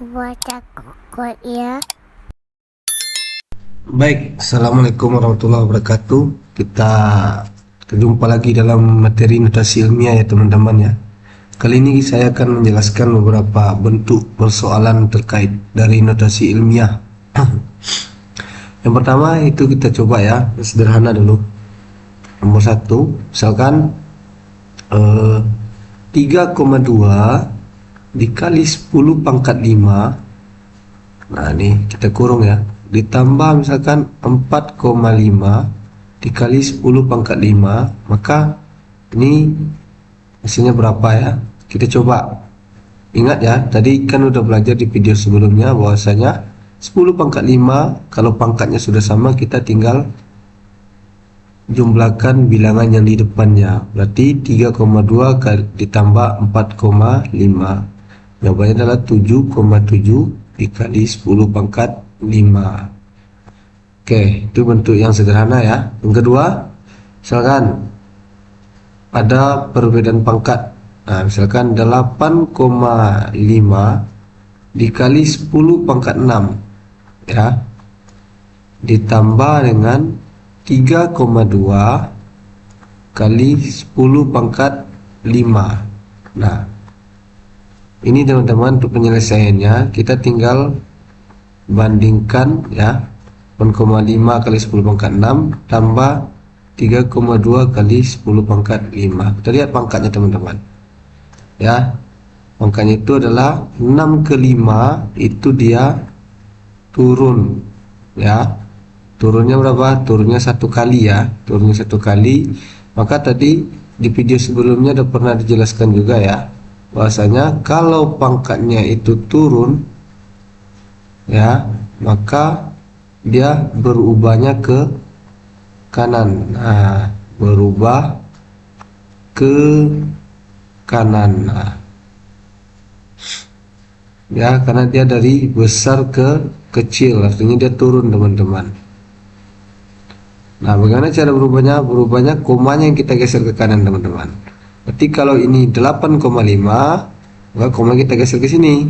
Aku baca kok ya. Baik, Assalamualaikum warahmatullahi wabarakatuh. Kita jumpa lagi dalam materi notasi ilmiah ya teman-teman ya. Kali ini saya akan menjelaskan beberapa bentuk persoalan terkait dari notasi ilmiah. Yang pertama itu kita coba ya, sederhana dulu. Nomor 1, misalkan 3,2 dikali 10 pangkat 5. Nah ini kita kurung ya, ditambah misalkan 4,5 dikali 10 pangkat 5, maka ini hasilnya berapa ya? Kita coba. Ingat ya, tadi kan udah belajar di video sebelumnya bahwasanya 10 pangkat 5 kalau pangkatnya sudah sama kita tinggal jumlahkan bilangan yang di depannya. Berarti 3,2 ditambah 4,5, jawabannya adalah 7,7 dikali 10 pangkat 5. Oke, itu bentuk yang sederhana ya. Yang kedua, misalkan ada perbedaan pangkat. Nah, misalkan 8,5 dikali 10 pangkat 6 ya, ditambah dengan 3,2 kali 10 pangkat 5. Nah, ini teman-teman untuk penyelesaiannya kita tinggal bandingkan ya, 8,5 kali 10 pangkat 6 tambah 3,2 kali 10 pangkat 5. Kita lihat pangkatnya teman-teman ya. Pangkatnya itu adalah 6 ke 5, itu dia turun ya. Turunnya berapa? Turunnya 1 kali ya, turunnya 1 kali. Maka tadi di video sebelumnya udah pernah dijelaskan juga ya, bahwasanya kalau pangkatnya itu turun ya, maka dia berubahnya ke kanan. Nah, berubah ke kanan. Nah, ya, karena dia dari besar ke kecil, artinya dia turun teman-teman. Nah, bagaimana cara berubahnya? Berubahnya komanya yang kita geser ke kanan teman-teman. Berarti kalau ini 8,5, maka koma kita geser ke sini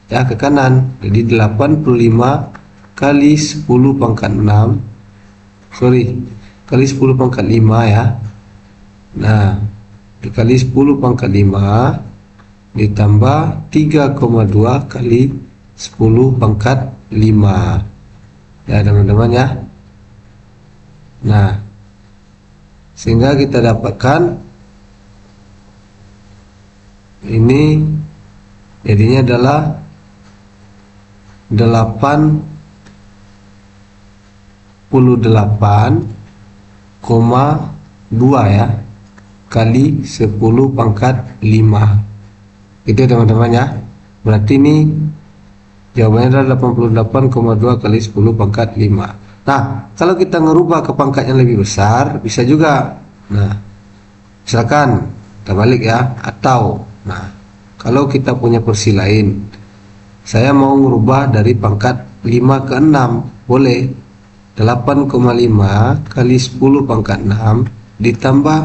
ya, ke kanan. Jadi 85 kali 10 pangkat 6, kali 10 pangkat 5 ya. Nah, dikali 10 pangkat 5 ditambah 3,2 kali 10 pangkat 5 ya teman-teman ya. Nah, sehingga kita dapatkan ini jadinya adalah 88,2 ya, kali 10 pangkat 5 itu teman-teman ya. Berarti ini jawabannya adalah 88,2 kali 10 pangkat 5. Nah, kalau kita ngerubah ke pangkat yang lebih besar bisa juga. Nah, misalkan kita balik ya, atau nah, kalau kita punya porsi lain, saya mau ngerubah dari pangkat 5 ke 6, boleh. 8,5 kali 10 pangkat 6 ditambah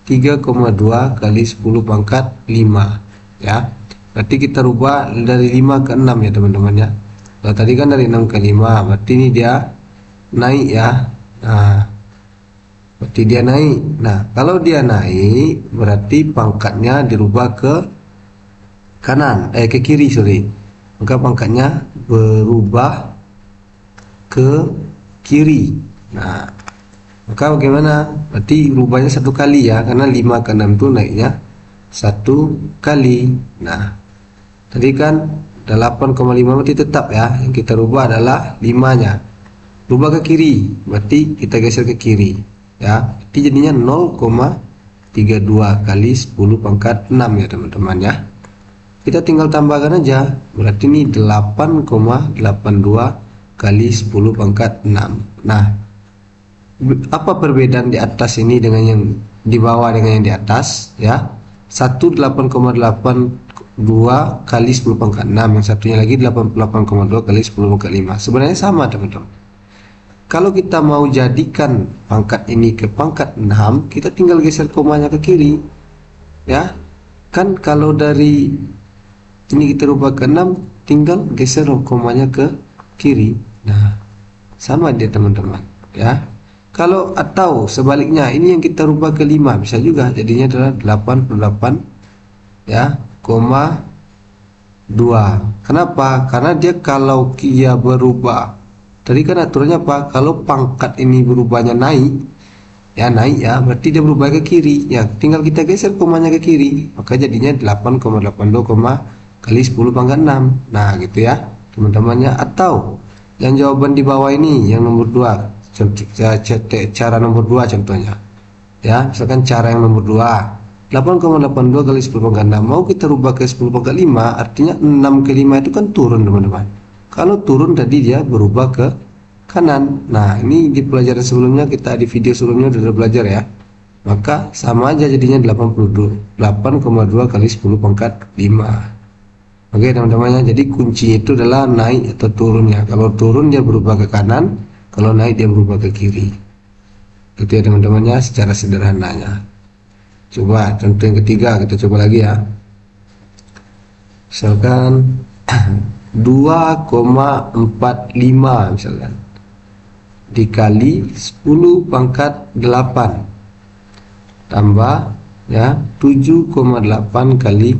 3,2 kali 10 pangkat 5 ya. Berarti kita rubah dari 5 ke 6 ya teman-teman ya. Kalau tadi kan dari 6 ke 5, berarti ini dia naik ya. Nah, berarti dia naik. Nah, kalau dia naik berarti pangkatnya dirubah ke kanan, ke kiri maka pangkatnya berubah ke kiri. Nah, maka bagaimana? Berarti rubahnya 1 kali ya, karena 5 ke 6 itu naiknya 1 kali. Nah, tadi kan 8,5 berarti tetap ya, yang kita rubah adalah 5-nya. Rubah ke kiri, berarti kita geser ke kiri ya. Berarti jadinya 0,32 kali 10 pangkat 6 ya teman-teman ya. Kita tinggal tambahkan aja, berarti ini 8,82 kali 10 pangkat 6. Nah, apa perbedaan di atas ini dengan yang di bawah dengan yang di atas ya? 8,82 kali 10 pangkat 6, yang satunya lagi 88,2 kali 10 pangkat 5. Sebenarnya sama teman-teman. Kalau kita mau jadikan pangkat ini ke pangkat 6, kita tinggal geser komanya ke kiri ya. Kan kalau dari ini kita rubah ke 6, tinggal geser komanya ke kiri. Nah, sama dia teman-teman ya. Kalau atau sebaliknya, ini yang kita rubah ke 5, bisa juga jadinya adalah 88 ya, koma 2. Kenapa? Karena dia kalau dia berubah, tadi kan aturannya apa? Kalau pangkat ini berubahnya naik ya, berarti dia berubah ke kiri ya, tinggal kita geser komanya ke kiri, maka jadinya 8,82, kali 10 pangkat 6. Nah gitu ya teman-temannya. Atau yang jawaban di bawah ini yang nomor 2, cara nomor 2 contohnya ya, misalkan cara yang nomor 2, 8,82 kali 10 pangkat 6 mau kita rubah ke 10 pangkat 5, artinya 6 ke 5 itu kan turun teman-teman. Kalau turun tadi dia berubah ke kanan. Nah ini di pelajaran sebelumnya, kita di video sebelumnya sudah belajar ya, maka sama aja jadinya 8,2 kali 10 pangkat 5. Oke teman-temannya, jadi kunci itu adalah naik atau turunnya. Kalau turun dia berubah ke kanan, kalau naik dia berubah ke kiri. Itu ya teman-temannya secara sederhananya. Coba contoh yang ketiga, kita coba lagi ya. Misalkan 2,45 misalkan dikali 10 pangkat 8 tambah ya 7,8 kali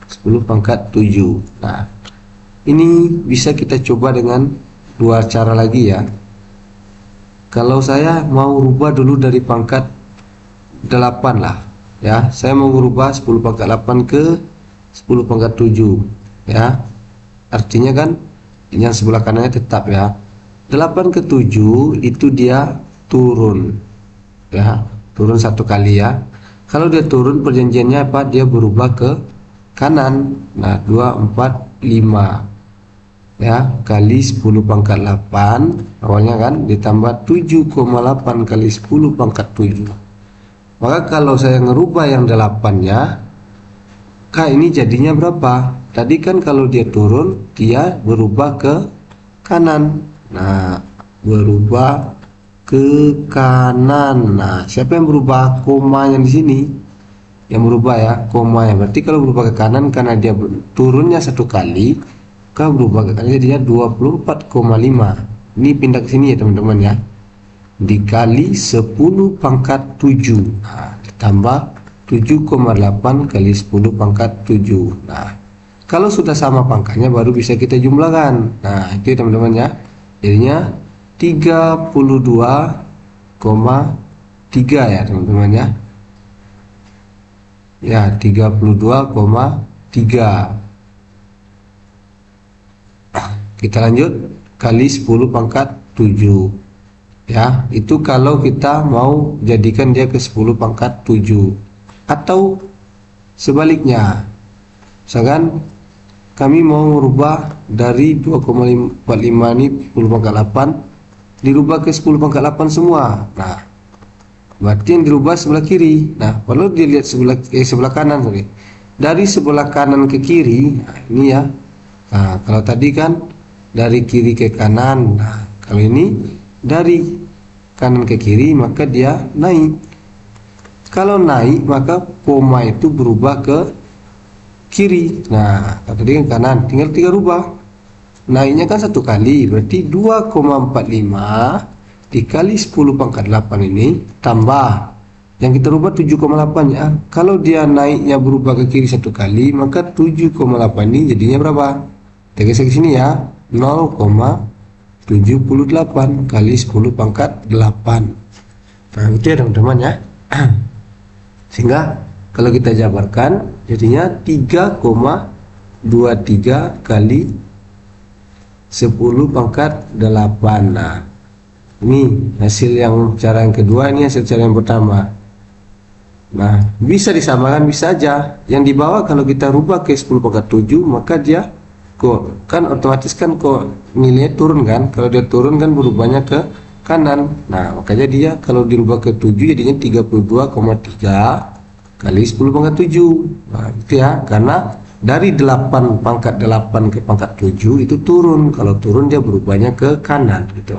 10 pangkat 7. Nah ini bisa kita coba dengan dua cara lagi ya. Kalau saya mau rubah dulu dari pangkat 8 lah ya, saya mau rubah 10 pangkat 8 ke 10 pangkat 7 ya, artinya kan yang sebelah kanannya tetap ya. 8 ke 7 itu dia turun ya, turun satu kali ya. Kalau dia turun perjanjiannya apa? Dia berubah ke kanan. Nah 2, 4, 5 ya, kali 10 pangkat 8 awalnya kan, ditambah 7,8 kali 10 pangkat 7. Maka kalau saya ngerubah yang 8 nya, ini jadinya berapa? Tadi kan kalau dia turun dia berubah ke kanan. Nah berubah ke kanan. Nah siapa yang berubah? Koma yang di sini yang berubah ya, koma ya. Berarti kalau berubah ke kanan karena dia turunnya satu kali, maka berubah ke kanan jadinya 24,5. Ini pindah ke sini ya teman-teman ya, dikali 10 pangkat 7 nah, ditambah 7,8 kali 10 pangkat 7. Nah kalau sudah sama pangkatnya baru bisa kita jumlahkan. Nah itu ya teman-teman ya, jadinya 32,3 ya teman-teman ya. Ya 32,3. Kita lanjut, kali 10 pangkat 7 ya, itu kalau kita mau jadikan dia ke 10 pangkat 7. Atau sebaliknya, misalkan kami mau merubah dari 2,45 ini 10 pangkat 8 dirubah ke 10 pangkat 8 semua. Nah berarti yang dirubah sebelah kiri. Nah kalau dilihat sebelah kanan, sorry, dari sebelah kanan ke kiri. Nah ini ya, nah kalau tadi kan dari kiri ke kanan, nah kalau ini dari kanan ke kiri, maka dia naik. Kalau naik maka koma itu berubah ke kiri. Nah kalau tadi kan kanan, tinggal 3 rubah. Naiknya kan satu kali, berarti 2,45 dikali 10 pangkat 8 ini tambah yang kita rubah 7,8 ya. Kalau dia naiknya berubah ke kiri satu kali, maka 7,8 ini jadinya berapa? Kita geser ke sini ya, 0,78 kali 10 pangkat 8. Nah itu ya teman-teman ya. Sehingga kalau kita jabarkan jadinya 3,23 kali 10 pangkat 8. Nah ini hasil yang cara yang kedua, ini hasil cara yang pertama. Nah bisa disamakan, bisa aja. Yang di bawah kalau kita rubah ke 10 pangkat 7, maka dia kok kan otomatis kan kok nilainya turun kan. Kalau dia turun kan berubahnya ke kanan. Nah makanya dia kalau dirubah ke 7 jadinya 32,3 kali 10 pangkat 7. Nah itu ya, karena dari 8 pangkat 8 ke pangkat 7 itu turun. Kalau turun dia berubahnya ke kanan gitu.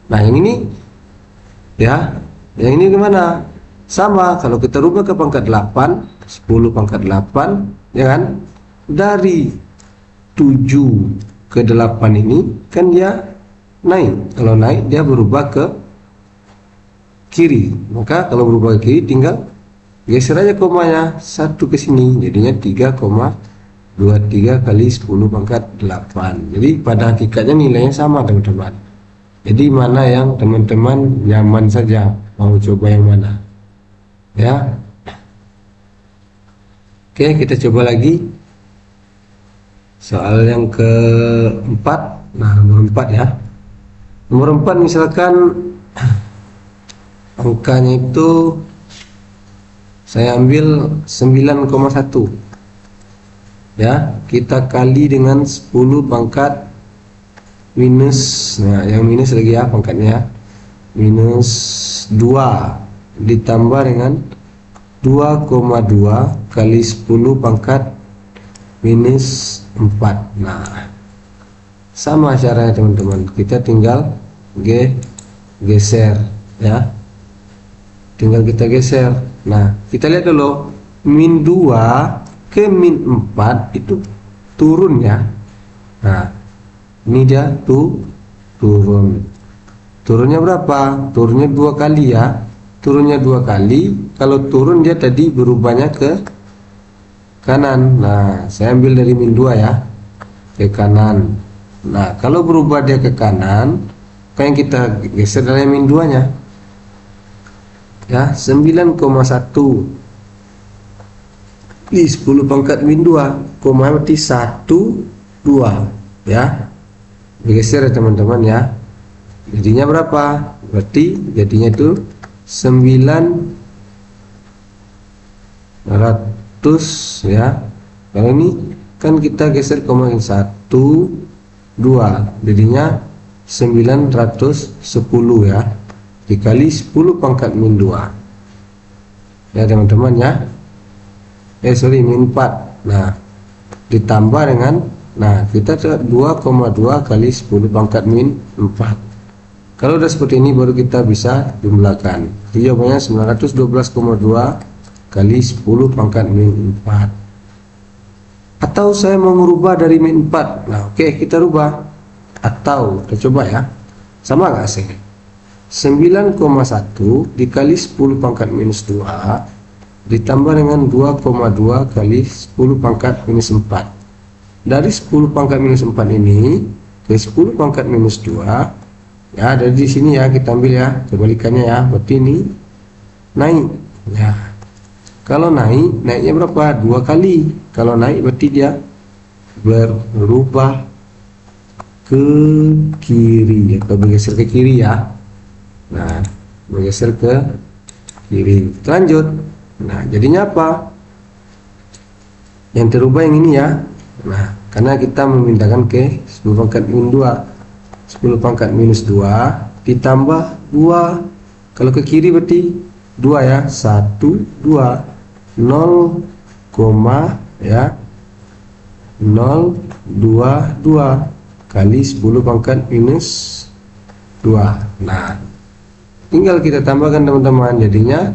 Nah yang ini ya, yang ini gimana? Sama, kalau kita rubah ke pangkat 8, 10 pangkat 8 ya kan, dari 7 ke 8 ini kan dia naik. Kalau naik dia berubah ke kiri. Maka kalau berubah ke kiri tinggal geser aja komanya 1 ke sini. Jadinya 3,23 kali 10 pangkat 8. Jadi pada hakikatnya nilainya sama teman-teman. Jadi mana yang teman-teman nyaman saja, mau coba yang mana ya. Oke, kita coba lagi soal yang keempat. Nah, nomor 4 ya. Nomor 4 misalkan angkanya itu saya ambil 9,1 ya, kita kali dengan 10 pangkat minus, nah yang minus lagi ya pangkatnya, minus 2 ditambah dengan 2,2 kali 10 pangkat minus 4. Nah, sama caranya teman-teman, kita tinggal geser ya, tinggal kita geser. Nah, kita lihat dulu, min 2 ke min 4 itu turun ya. Nah, ini dia tuh turun. Turunnya berapa? Turunnya 2 kali ya. Turunnya 2 kali. Kalau turun dia tadi berubahnya ke kanan. Nah, saya ambil dari min 2 ya, ke kanan. Nah, kalau berubah dia ke kanan, kan yang kita geser dari min 2 nya ya, 9,1 di 10 pangkat min 2, koma berarti 1, 2 ya, digeser ya teman-teman ya. Jadinya berapa? Berarti jadinya itu 900 ya. Kalau ini kan kita geser koma 1, 2, jadinya 910 ya, dikali 10 pangkat min 2 ya teman-teman ya. Min 4. Nah, ditambah dengan, nah kita 2,2 kali 10 pangkat min 4. Kalau udah seperti ini baru kita bisa jumlahkan. Jadi jawabannya 912,2 kali 10 pangkat min 4. Atau saya mau merubah dari min 4. Nah, oke, kita rubah. Atau kita coba ya. Sama nggak sih? 9,1 dikali 10 pangkat minus 2 ditambah dengan 2,2 kali 10 pangkat minus 4. Dari 10 pangkat minus 4 ini ke 10 pangkat minus 2 ya, dari di sini ya kita ambil ya, kebalikannya ya, berarti ini naik ya. Kalau naiknya berapa? 2 kali. Kalau naik berarti dia berubah ke kiri atau bergeser ke kiri ya. Nah, bergeser ke kiri. Lanjut. Nah, jadinya apa? Yang terubah yang ini ya. Nah, karena kita memindahkan ke 10 pangkat min 2. 10 pangkat minus 2 ditambah 2. Kalau ke kiri berarti 2 ya. 1, 2. 0, ya. 0, 2, 2 kali 10 pangkat minus 2. Nah, tinggal kita tambahkan teman-teman, jadinya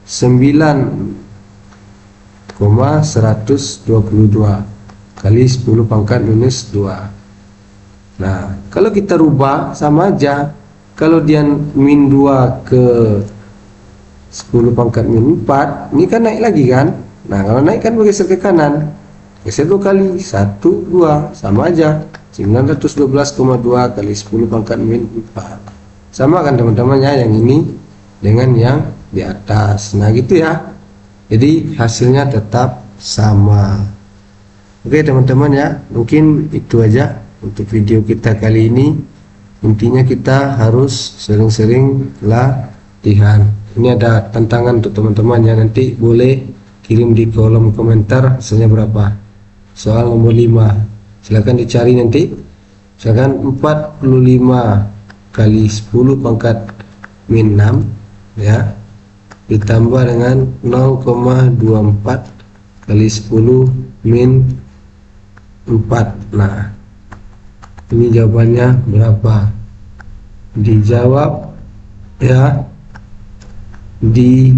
9,122 kali 10 pangkat minus 2. Nah, kalau kita rubah sama aja. Kalau dia min 2 ke 10 pangkat min 4, ini kan naik lagi kan. Nah, kalau naik kan bergeser ke kanan, geser 2 kali, 1, 2, sama aja, 912,2 kali 10 pangkat min 4. Sama kan teman-teman ya, yang ini dengan yang di atas. Nah gitu ya, jadi hasilnya tetap sama. Oke teman-teman ya, mungkin itu aja untuk video kita kali ini. Intinya kita harus sering-sering latihan. Ini ada tantangan untuk teman-teman ya, nanti boleh kirim di kolom komentar hasilnya berapa. Soal nomor 5 silahkan dicari nanti, misalkan 45 kali 10 pangkat min 6 ya, ditambah dengan 0,24 kali 10 min 4. Nah, ini jawabannya berapa? Dijawab ya di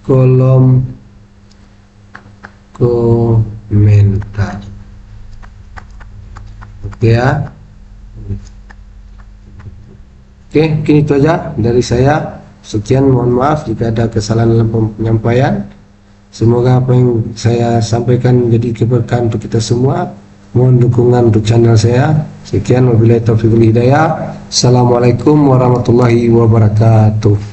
kolom komentar. ya. Oke, mungkin itu aja dari saya. Sekian, mohon maaf jika ada kesalahan dalam penyampaian. Semoga apa yang saya sampaikan menjadi keberkahan untuk kita semua. Mohon dukungan untuk channel saya. Sekian, wabillahi taufiq wal hidayah. Assalamualaikum warahmatullahi wabarakatuh.